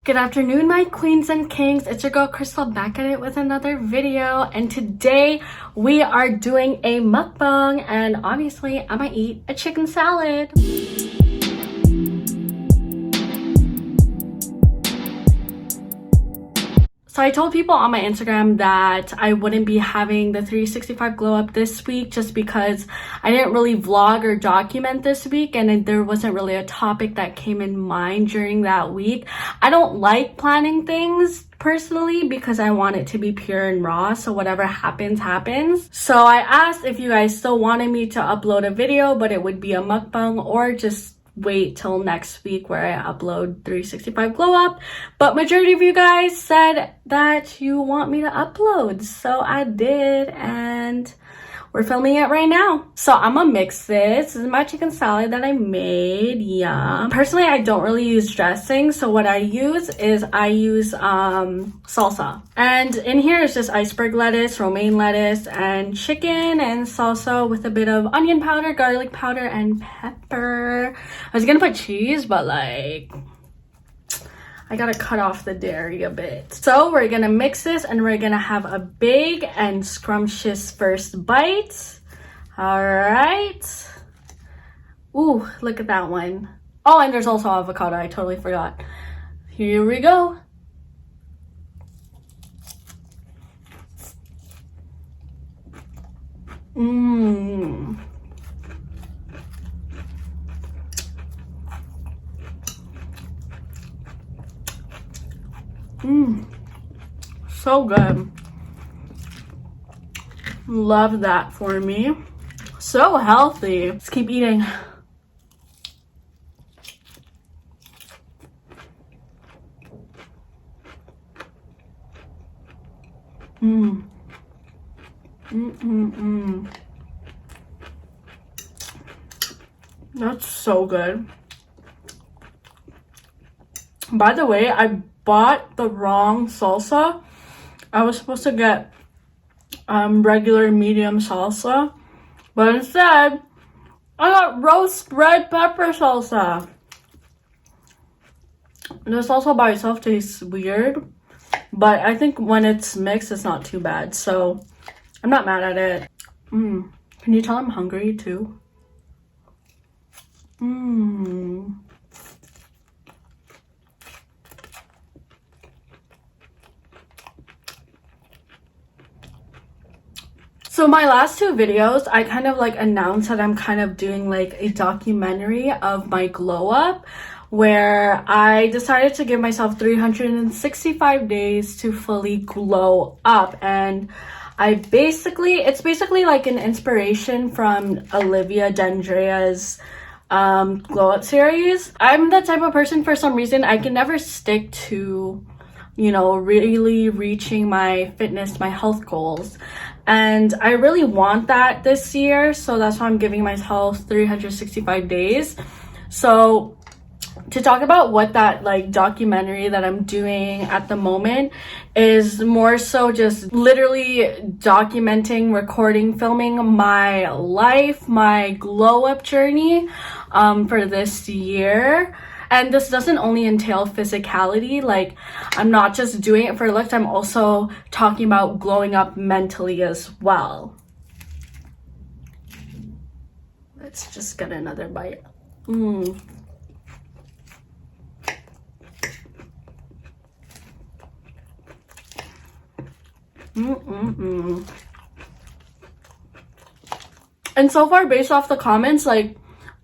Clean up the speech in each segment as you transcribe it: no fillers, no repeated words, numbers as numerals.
Good afternoon, my queens and kings. It's your girl Crystal back at it with another video, and today we are doing a mukbang, and obviously I'm gonna eat a chicken salad. So I told people on my Instagram that I wouldn't be having the 365 glow up this week just because I didn't really vlog or document this week, and there wasn't really a topic that came in mind during that week. I don't like planning things personally because I want it to be pure and raw, so whatever happens happens. So I asked if you guys still wanted me to upload a video, but it would be a mukbang, or just wait till next week where I upload 365 glow up. But majority of you guys said that you want me to upload, so I did, and we're filming it right now. So I'm gonna mix this. This is my chicken salad that I made. Yum. Personally, I don't really use dressing, so what I use is salsa. And in here is just iceberg lettuce, romaine lettuce, and chicken, and salsa with a bit of onion powder, garlic powder, and pepper. I was gonna put cheese, but like, I gotta cut off the dairy a bit. So we're gonna mix this and we're gonna have a big and scrumptious first bite. All right. Ooh, look at that one. Oh, and there's also avocado. I totally forgot. Here we go. Mmm. So good. Love that for me. So healthy. Let's keep eating. That's so good. By the way, I bought the wrong salsa. I was supposed to get regular medium salsa, but instead I got roast red pepper salsa. The salsa by itself tastes weird, but I think when it's mixed it's not too bad, so I'm not mad at it. Can you tell I'm hungry too? So my last two videos, I kind of like announced that I'm kind of doing like a documentary of my glow up, where I decided to give myself 365 days to fully glow up. And it's basically like an inspiration from Olivia Dendrea's glow up series. I'm the type of person, for some reason, I can never stick to, you know, really reaching my fitness, my health goals. And I really want that this year, so that's why I'm giving myself 365 days. So to talk about what that like documentary that I'm doing at the moment is, more so just literally documenting, recording, filming my life, my glow up journey for this year. And this doesn't only entail physicality. Like, I'm not just doing it for looks, I'm also talking about glowing up mentally as well. Let's just get another bite. And so far, based off the comments, like,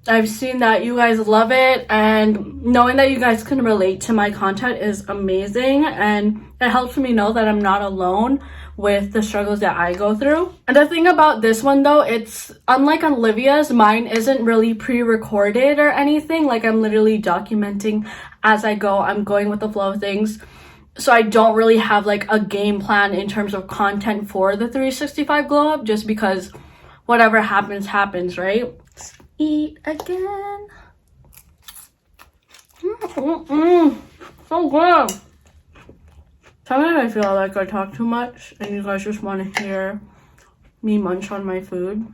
I've seen that you guys love it, and knowing that you guys can relate to my content is amazing, and it helps me know that I'm not alone with the struggles that I go through. And the thing about this one though, it's unlike Olivia's, mine isn't really pre-recorded or anything. Like, I'm literally documenting as I go. I'm going with the flow of things. So I don't really have like a game plan in terms of content for the 365 glow up, just because whatever happens, happens, right? Eat again. So good. Sometimes I feel like I talk too much and you guys just want to hear me munch on my food.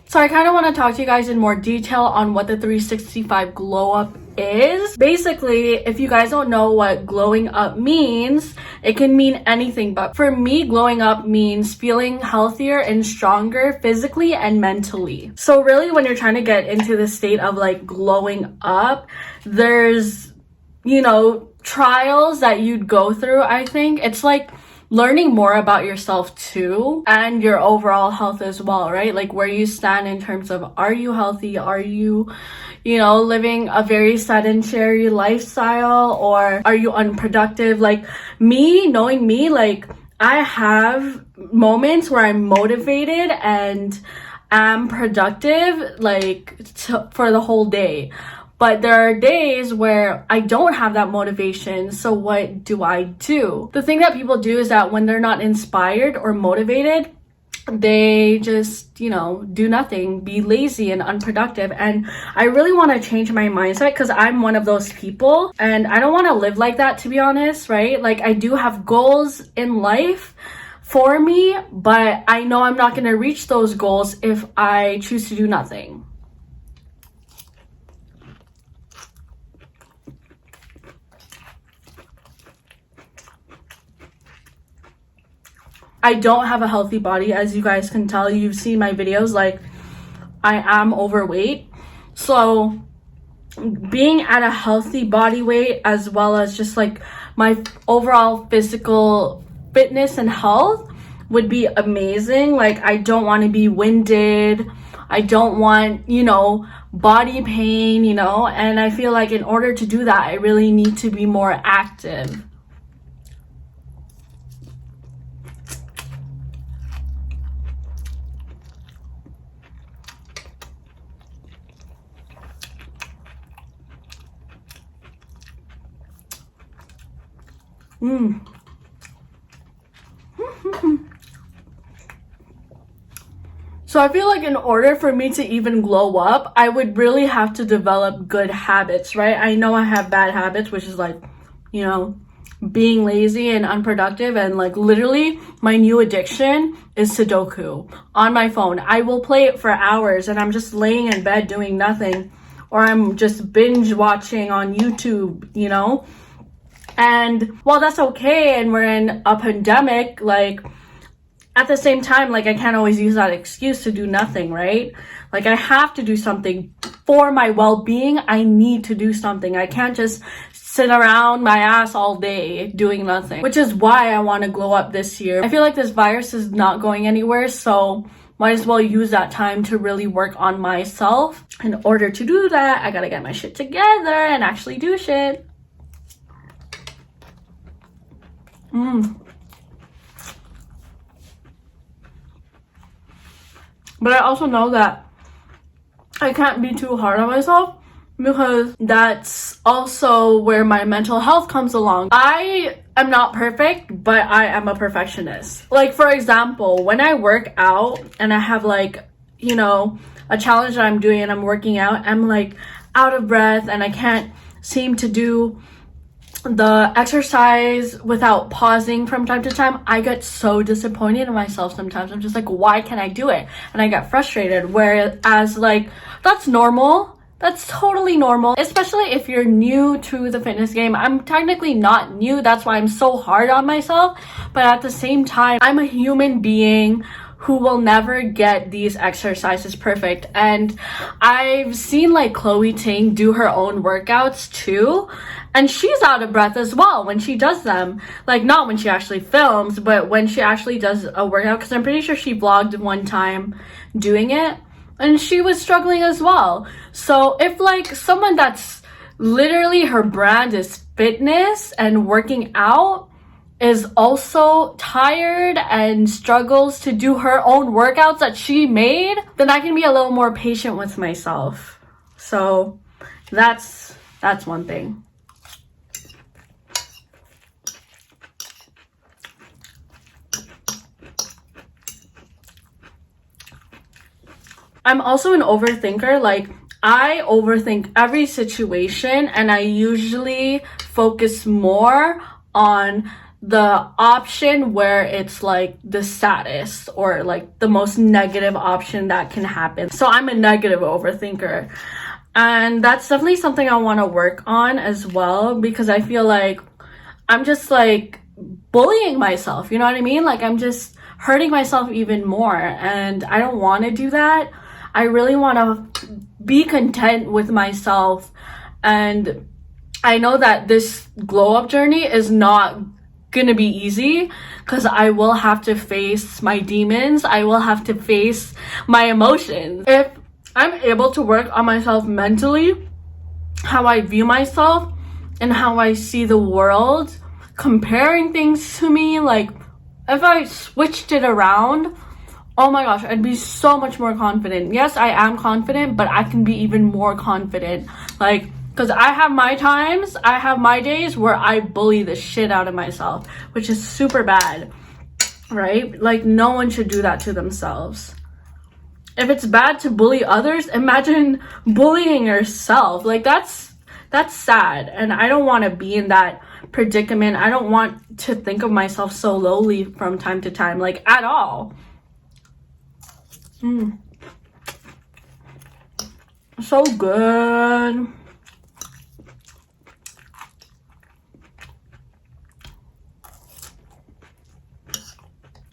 So I kind of want to talk to you guys in more detail on what the 365 glow up is. Basically, if you guys don't know what glowing up means, it can mean anything. But for me, glowing up means feeling healthier and stronger physically and mentally. So really, when you're trying to get into the state of like glowing up, there's, you know, trials that you'd go through. I think it's like learning more about yourself too, and your overall health as well, right? Like where you stand in terms of, are you healthy? Are you, you know, living a very sedentary lifestyle, or are you unproductive? Like me, knowing me, like I have moments where I'm motivated and am productive, like for the whole day. But there are days where I don't have that motivation. So what do I do? The thing that people do is that when they're not inspired or motivated, they just, you know, do nothing, be lazy and unproductive. And I really want to change my mindset because I'm one of those people and I don't want to live like that, to be honest, right? Like I do have goals in life for me, but I know I'm not going to reach those goals if I choose to do nothing. I don't have a healthy body, as you guys can tell. You've seen my videos, like I am overweight. So being at a healthy body weight, as well as just like my overall physical fitness and health, would be amazing. Like I don't want to be winded. I don't want, you know, body pain, you know, and I feel like in order to do that, I really need to be more active. So I feel like in order for me to even glow up, I would really have to develop good habits, right? I know I have bad habits, which is like, you know, being lazy and unproductive, and like literally my new addiction is Sudoku on my phone. I will play it for hours and I'm just laying in bed doing nothing, or I'm just binge watching on YouTube, you know? And while that's okay and we're in a pandemic, like at the same time, like I can't always use that excuse to do nothing, right? Like I have to do something for my well-being. I need to do something. I can't just sit around my ass all day doing nothing, which is why I want to glow up this year. I feel like this virus is not going anywhere, so might as well use that time to really work on myself. In order to do that, I gotta get my shit together and actually do shit. But I also know that I can't be too hard on myself, because that's also where my mental health comes along. I am not perfect, but I am a perfectionist. Like for example, when I work out and I have like, you know, a challenge that I'm doing and I'm working out, I'm like out of breath and I can't seem to do the exercise without pausing from time to time. I get so disappointed in myself sometimes. I'm just like, why can't I do it? And I get frustrated. Whereas like, that's normal. That's totally normal, especially if you're new to the fitness game. I'm technically not new. That's why I'm so hard on myself. But at the same time, I'm a human being who will never get these exercises perfect. And I've seen like Chloe Ting do her own workouts too. And she's out of breath as well when she does them. Like not when she actually films, but when she actually does a workout. Because I'm pretty sure she vlogged one time doing it. And she was struggling as well. So if like someone that's literally her brand is fitness and working out is also tired and struggles to do her own workouts that she made, then I can be a little more patient with myself. So that's one thing. I'm also an overthinker. Like I overthink every situation and I usually focus more on the option where it's like the saddest or like the most negative option that can happen. So I'm a negative overthinker. And that's definitely something I want to work on as well, because I feel like I'm just like bullying myself, you know what I mean? Like I'm just hurting myself even more, and I don't want to do that. I really want to be content with myself, and I know that this glow up journey is not gonna be easy, because I will have to face my demons. I will have to face my emotions. If I'm able to work on myself mentally, how I view myself and how I see the world, comparing things to me, like if I switched it around, oh my gosh, I'd be so much more confident. Yes, I am confident, but I can be even more confident. Like, because I have my times, I have my days where I bully the shit out of myself, which is super bad, right? Like, no one should do that to themselves. If it's bad to bully others, imagine bullying yourself. Like, that's sad, and I don't want to be in that predicament. I don't want to think of myself so lowly from time to time, like, at all. So good.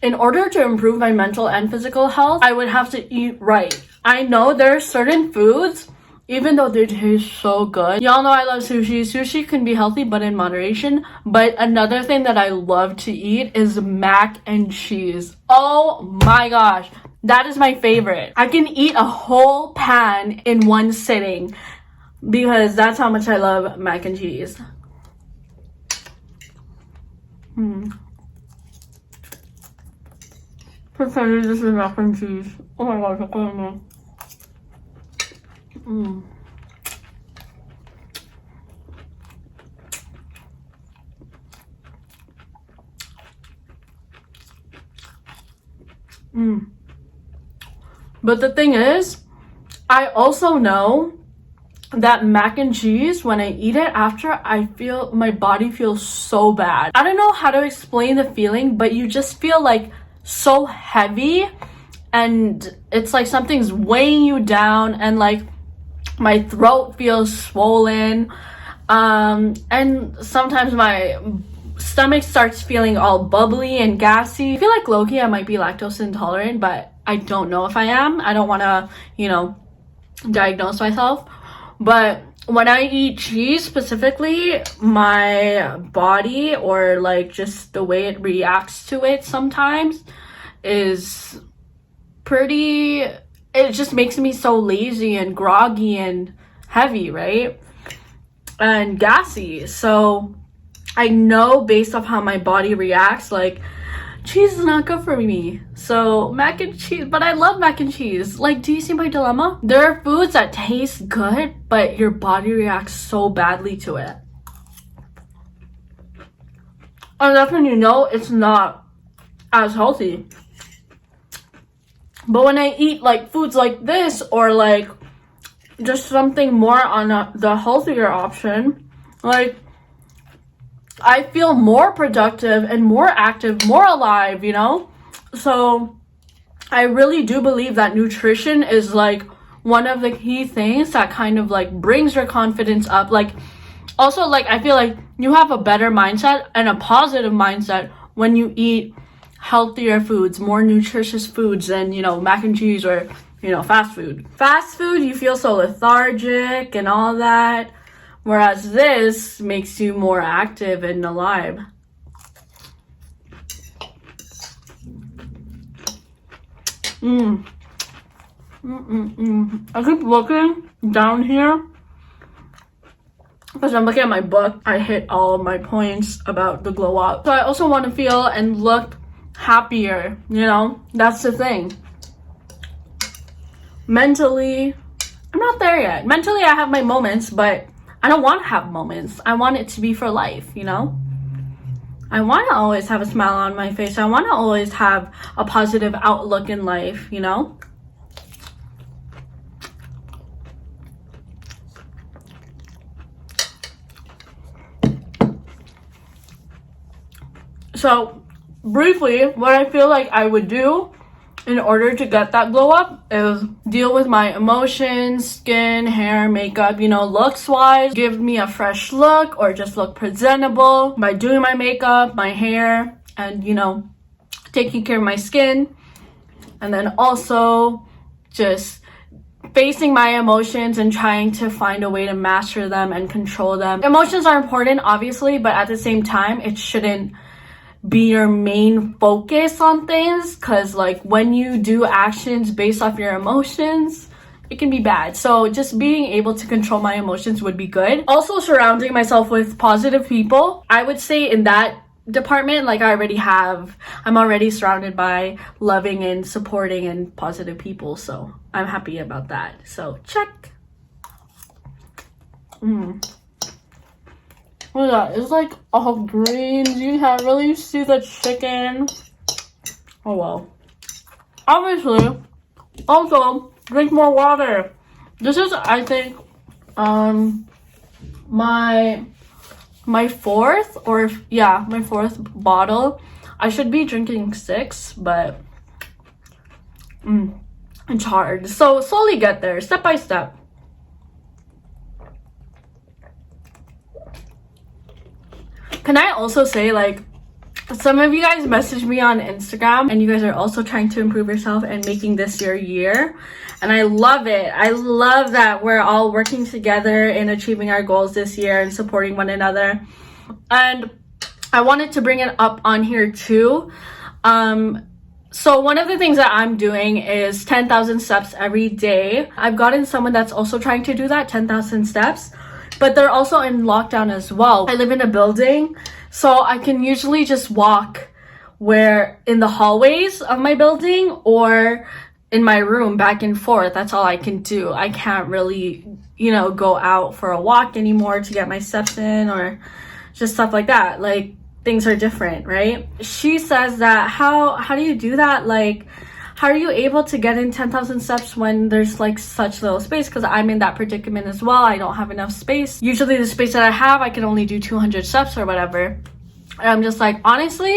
In order to improve my mental and physical health, I would have to eat right. I know there are certain foods, even though they taste so good. Y'all know I love sushi. Sushi can be healthy, but in moderation. But another thing that I love to eat is mac and cheese. Oh my gosh. That is my favorite. I can eat a whole pan in one sitting because that's how much I love mac and cheese. Pretend this is mac and cheese. Oh my gosh, I couldn't know. But the thing is, I also know that mac and cheese, when I eat it after, I feel my body feels so bad. I don't know how to explain the feeling, but you just feel like so heavy, and it's like something's weighing you down, and like my throat feels swollen, and sometimes my stomach starts feeling all bubbly and gassy. I feel like low-key I might be lactose intolerant, but I don't know if I am. I don't want to, diagnose myself. But when I eat cheese specifically, my body, or like just the way it reacts to it sometimes, is pretty, it just makes me so lazy and groggy and heavy, right? And gassy. So I know based off how my body reacts, like, cheese is not good for me. So mac and cheese, but I love mac and cheese. Like, do you see my dilemma? There are foods that taste good, but your body reacts so badly to it. And that's when you know it's not as healthy. But when I eat like foods like this, or like just something more on the healthier option, like, I feel more productive and more active, more alive, So I really do believe that nutrition is like one of the key things that kind of like brings your confidence up. Like, also, like, I feel like you have a better mindset and a positive mindset when you eat healthier foods, more nutritious foods than, mac and cheese or, fast food. Fast food, you feel so lethargic and all that. Whereas this makes you more active and alive. I keep looking down here because I'm looking at my book. I hit all of my points about the glow up. So I also want to feel and look happier, That's the thing. Mentally, I'm not there yet. Mentally, I have my moments, but I don't want to have moments. I want it to be for life, I want to always have a smile on my face. I want to always have a positive outlook in life, So briefly, what I feel like I would do in order to get that glow up is deal with my emotions, skin, hair, makeup, you know, looks wise, give me a fresh look or just look presentable by doing my makeup, my hair, and, you know, taking care of my skin. And then also just facing my emotions and trying to find a way to master them and control them. Emotions are important, obviously, but at the same time, it shouldn't be your main focus on things, because like when you do actions based off your emotions, it can be bad. So just being able to control my emotions would be good. Also surrounding myself with positive people. I would say in that department, like I'm already surrounded by loving and supporting and positive people, so I'm happy about that. So check. Look at that, it's like all greens. You can't really see the chicken. Oh well. Obviously, also drink more water. This is, I think, my fourth bottle. I should be drinking 6, but it's hard. So slowly get there, step by step. Can I also say, like, some of you guys messaged me on Instagram and you guys are also trying to improve yourself and making this your year. And I love it. I love that we're all working together in achieving our goals this year and supporting one another. And I wanted to bring it up on here too. So one of the things that I'm doing is 10,000 steps every day. I've gotten someone that's also trying to do that, 10,000 steps. But they're also in lockdown as well. I live in a building, so I can usually just walk in the hallways of my building or in my room back and forth. That's all I can do. I can't really, you know, go out for a walk anymore to get my steps in or just stuff like that. Like, things are different, right? She says that how do you do that? Like, how are you able to get in 10,000 steps when there's like such little space? Because I'm in that predicament as well. I don't have enough space. Usually the space that I have, I can only do 200 steps or whatever. And I'm just like, honestly,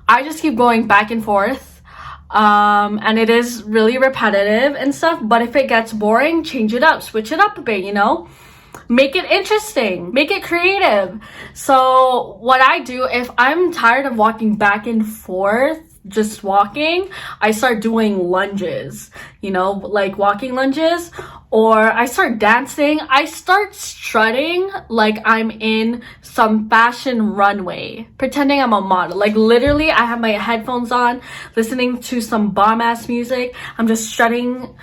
I just keep going back and forth. And it is really repetitive and stuff. But if it gets boring, change it up, switch it up a bit, you know? Make it interesting, make it creative. So what I do, if I'm tired of walking back and forth, just walking, I start doing lunges, you know, like walking lunges, or I start dancing. I start strutting like I'm in some fashion runway, pretending I'm a model. Like literally, I have my headphones on, listening to some bomb ass music. I'm just strutting.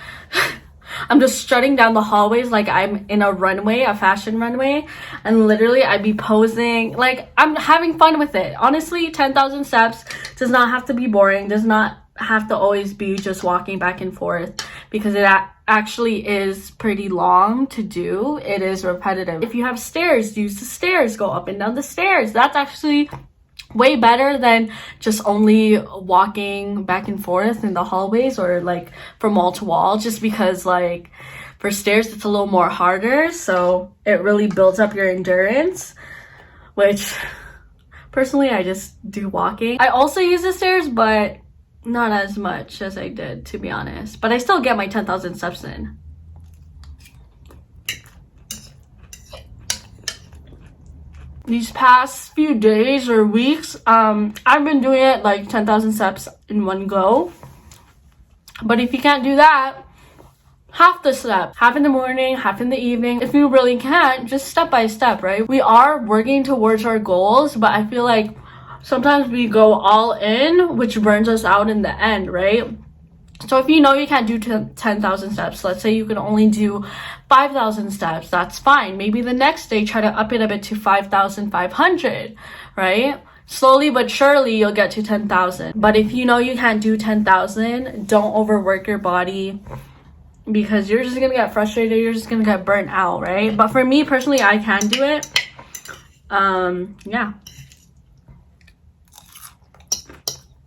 I'm just strutting down the hallways like I'm in a runway, a fashion runway, and literally I'd be posing. Like, I'm having fun with it. Honestly, 10,000 steps does not have to be boring, does not have to always be just walking back and forth, because it actually is pretty long to do. It is repetitive. If you have stairs, use the stairs, go up and down the stairs. That's actually way better than just only walking back and forth in the hallways or like from wall to wall, just because like for stairs it's a little more harder, so it really builds up your endurance, which personally I just do walking. I also use the stairs, but not as much as I did, to be honest, but I still get my 10,000 steps in. These past few days or weeks, I've been doing it like 10,000 steps in one go. But if you can't do that, half the step, half in the morning, half in the evening. If you really can't, just step by step, right? We are working towards our goals, but I feel like sometimes we go all in, which burns us out in the end, right? So if you know you can't do 10,000 steps, let's say you can only do 5,000 steps, that's fine. Maybe the next day, try to up it a bit to 5,500, right? Slowly but surely, you'll get to 10,000. But if you know you can't do 10,000, don't overwork your body, because you're just going to get frustrated. You're just going to get burnt out, right? But for me, personally, I can do it. Yeah.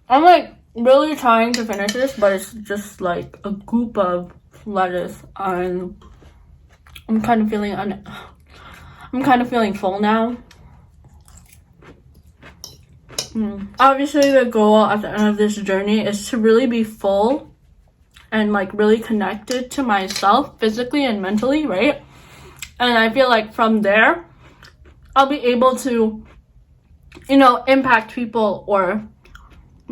I'm like really trying to finish this, but it's just like a goop of lettuce, and I'm kind of feeling full now. Obviously, the goal at the end of this journey is to really be full and like really connected to myself physically and mentally, right? And I feel like from there, I'll be able to, you know, impact people or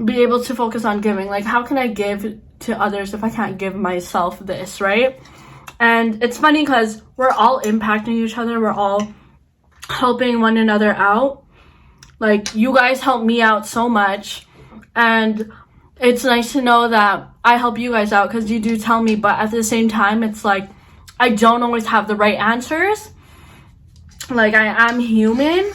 be able to focus on giving. Like, how can I give to others if I can't give myself this, right? And it's funny because we're all impacting each other. We're all helping one another out. Like, you guys help me out so much. And it's nice to know that I help you guys out because you do tell me. But at the same time, it's like, I don't always have the right answers. Like, I am human.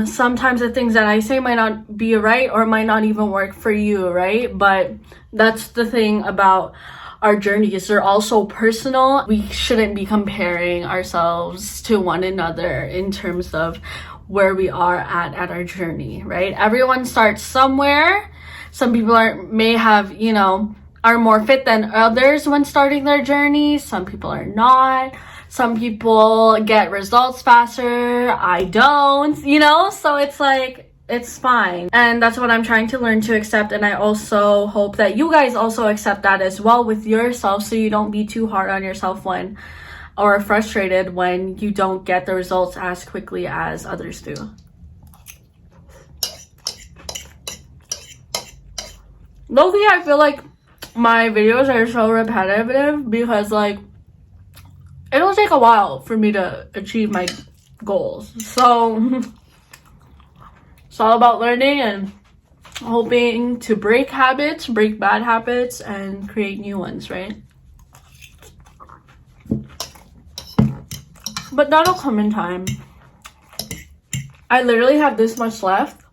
Sometimes the things that I say might not be right or might not even work for you, right? But that's the thing about our journeys. They're all so personal. We shouldn't be comparing ourselves to one another in terms of where we are at our journey, right? Everyone starts somewhere. Some people may have, you know, are more fit than others when starting their journey. Some people are not. Some people get results faster. I don't, you know? So it's like, it's fine. And that's what I'm trying to learn to accept. And I also hope that you guys also accept that as well with yourself, so you don't be too hard on yourself when, or frustrated when you don't get the results as quickly as others do. Low-key, I feel like my videos are so repetitive because like it'll take a while for me to achieve my goals. So it's all about learning and hoping to break habits, break bad habits, and create new ones, right? But that'll come in time. I literally have this much left,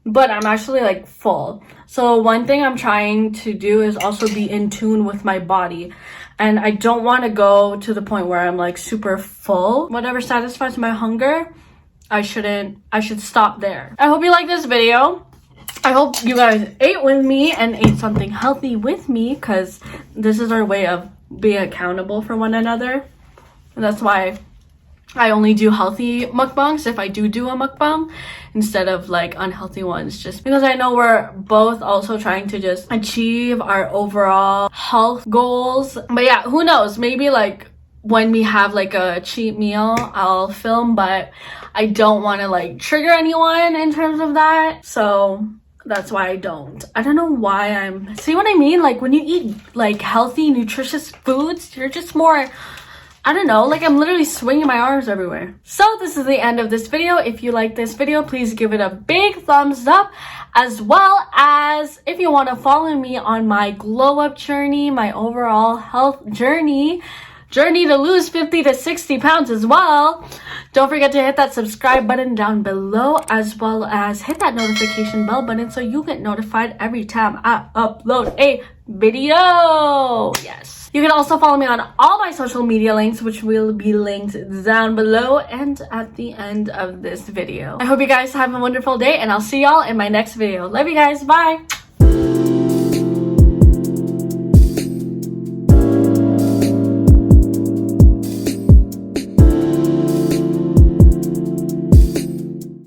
but I'm actually like full. So one thing I'm trying to do is also be in tune with my body. And I don't want to go to the point where I'm like super full. Whatever satisfies my hunger, I should stop there. I hope you like this video. I hope you guys ate with me and ate something healthy with me, because this is our way of being accountable for one another. And that's why I only do healthy mukbangs if I do a mukbang instead of like unhealthy ones, just because I know we're both also trying to just achieve our overall health goals. But yeah, who knows, maybe like when we have like a cheat meal I'll film, but I don't want to like trigger anyone in terms of that, so that's why I don't know why I'm, see what I mean? Like when you eat like healthy nutritious foods, you're just more, I don't know, like I'm literally swinging my arms everywhere. So this is the end of this video. If you like this video, please give it a big thumbs up, as well as if you want to follow me on my glow up journey, my overall health journey to lose 50 to 60 pounds as well. Don't forget to hit that subscribe button down below, as well as hit that notification bell button so you get notified every time I upload a video. Yes. You can also follow me on all my social media links, which will be linked down below and at the end of this video. I hope you guys have a wonderful day, and I'll see y'all in my next video. Love you guys. Bye.